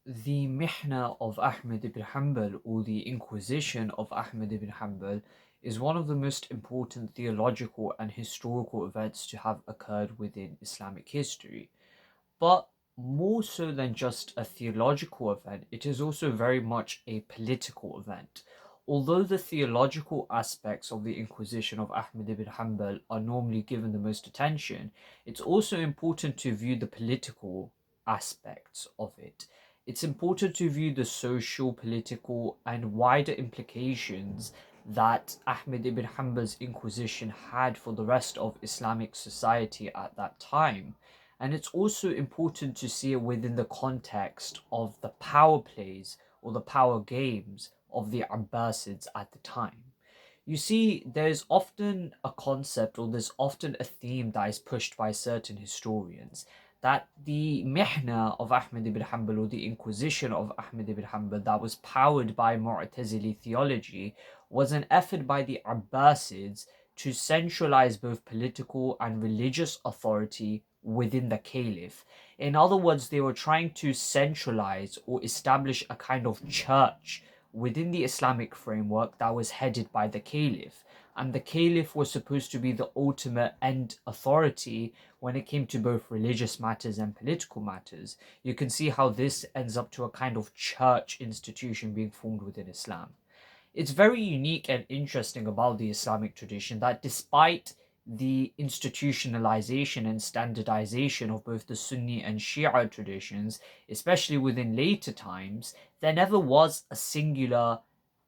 The Mihna of Ahmed ibn Hanbal, or the Inquisition of Ahmed ibn Hanbal, is one of the most important theological and historical events to have occurred within Islamic history. But more so than just a theological event, it is also very much a political event. Although the theological aspects of the Inquisition of Ahmed ibn Hanbal are normally given the most attention, it's also important to view the political aspects of it. It's important to view the social, political, and wider implications that Ahmed ibn Hanbal's Inquisition had for the rest of Islamic society at that time. And it's also important to see it within the context of the power plays or the power games of the Abbasids at the time. You see, there's often a concept or there's often a theme that is pushed by certain historians that the Mihna of Ahmed ibn Hanbal or the Inquisition of Ahmed ibn Hanbal that was powered by Mu'tazili theology was an effort by the Abbasids to centralize both political and religious authority within the caliph. In other words, they were trying to centralize or establish a kind of church within the Islamic framework that was headed by the caliph. And the caliph was supposed to be the ultimate end authority when it came to both religious matters and political matters. You can see how this ends up to a kind of church institution being formed within Islam. It's very unique and interesting about the Islamic tradition that despite the institutionalization and standardization of both the Sunni and Shia traditions, especially within later times, there never was a singular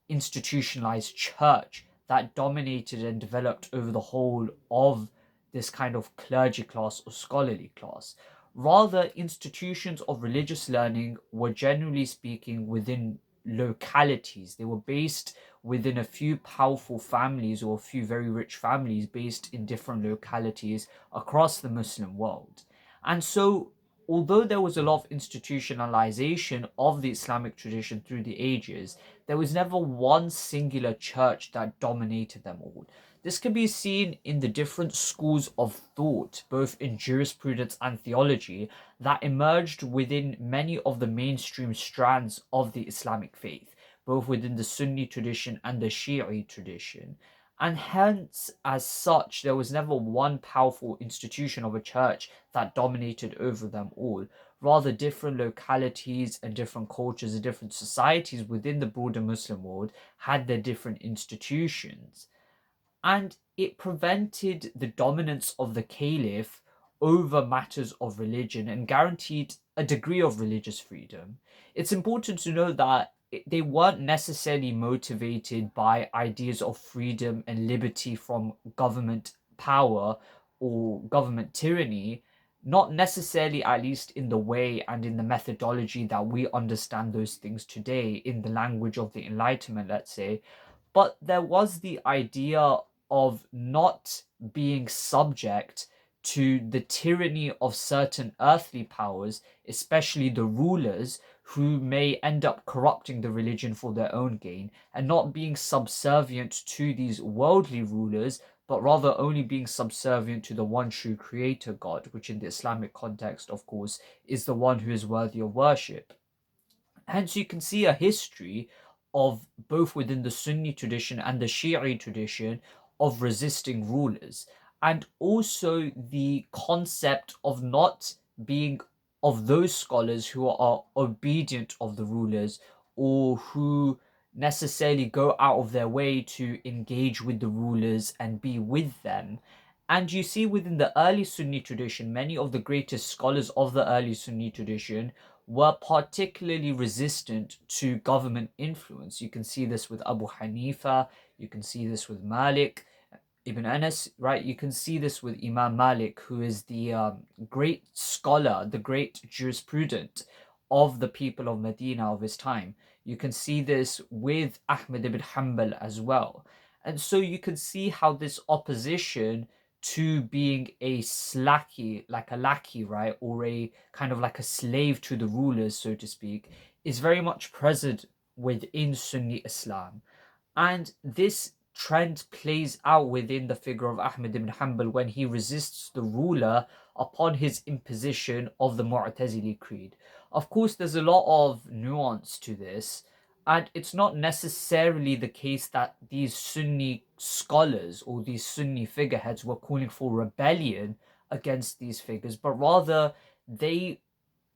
institutionalized church that dominated and developed over the whole of this kind of clergy class or scholarly class. Rather, institutions of religious learning were generally speaking within localities. They were based within a few powerful families or a few very rich families based in different localities across the Muslim world. And so, although there was a lot of institutionalization of the Islamic tradition through the ages, there was never one singular church that dominated them all. This can be seen in the different schools of thought, both in jurisprudence and theology, that emerged within many of the mainstream strands of the Islamic faith, both within the Sunni tradition and the Shi'i tradition. And hence, as such, there was never one powerful institution of a church that dominated over them all. Rather, different localities and different cultures and different societies within the broader Muslim world had their different institutions, and it prevented the dominance of the caliph over matters of religion and guaranteed a degree of religious freedom. It's important to know that they weren't necessarily motivated by ideas of freedom and liberty from government power or government tyranny, not necessarily, at least in the way and in the methodology that we understand those things today in the language of the Enlightenment, let's say, but there was the idea of not being subject to the tyranny of certain earthly powers, especially the rulers who may end up corrupting the religion for their own gain, and not being subservient to these worldly rulers, but rather only being subservient to the one true creator God, which in the Islamic context, of course, is the one who is worthy of worship. Hence, you can see a history of both within the Sunni tradition and the Shi'i tradition of resisting rulers, and also the concept of not being of those scholars who are obedient of the rulers or who necessarily go out of their way to engage with the rulers and be with them. And you see within the early Sunni tradition, many of the greatest scholars of the early Sunni tradition were particularly resistant to government influence. You can see this with Abu Hanifa, you can see this with Malik ibn Anas, right? You can see this with Imam Malik, who is the great scholar, the great jurisprudent of the people of Medina of his time. You can see this with Ahmed ibn Hanbal as well. And so you can see how this opposition to being a slacky, like a lackey, right, or a kind of like a slave to the rulers, so to speak, is very much present within Sunni Islam. And this trend plays out within the figure of Ahmed ibn Hanbal when he resists the ruler upon his imposition of the Mu'tazili creed. Of course, there's a lot of nuance to this, and it's not necessarily the case that these Sunni scholars or these Sunni figureheads were calling for rebellion against these figures, but rather they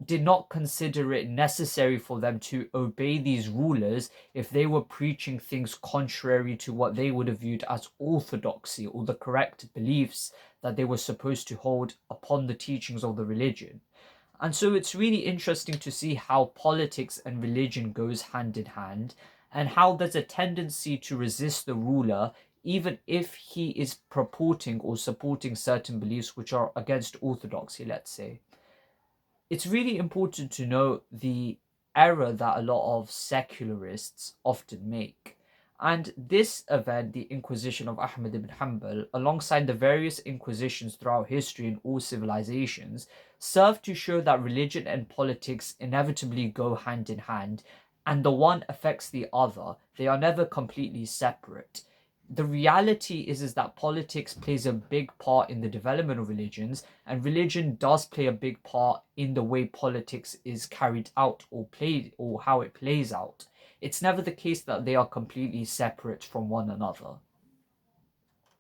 did not consider it necessary for them to obey these rulers if they were preaching things contrary to what they would have viewed as orthodoxy or the correct beliefs that they were supposed to hold upon the teachings of the religion. And so it's really interesting to see how politics and religion goes hand in hand, and how there's a tendency to resist the ruler even if he is purporting or supporting certain beliefs which are against orthodoxy, let's say. It's really important to note the error that a lot of secularists often make. And this event, the Inquisition of Ahmed ibn Hanbal, alongside the various inquisitions throughout history in all civilizations, serve to show that religion and politics inevitably go hand in hand, and the one affects the other. They are never completely separate. The reality is that politics plays a big part in the development of religions, and religion does play a big part in the way politics is carried out or played, or how it plays out. It's never the case that they are completely separate from one another.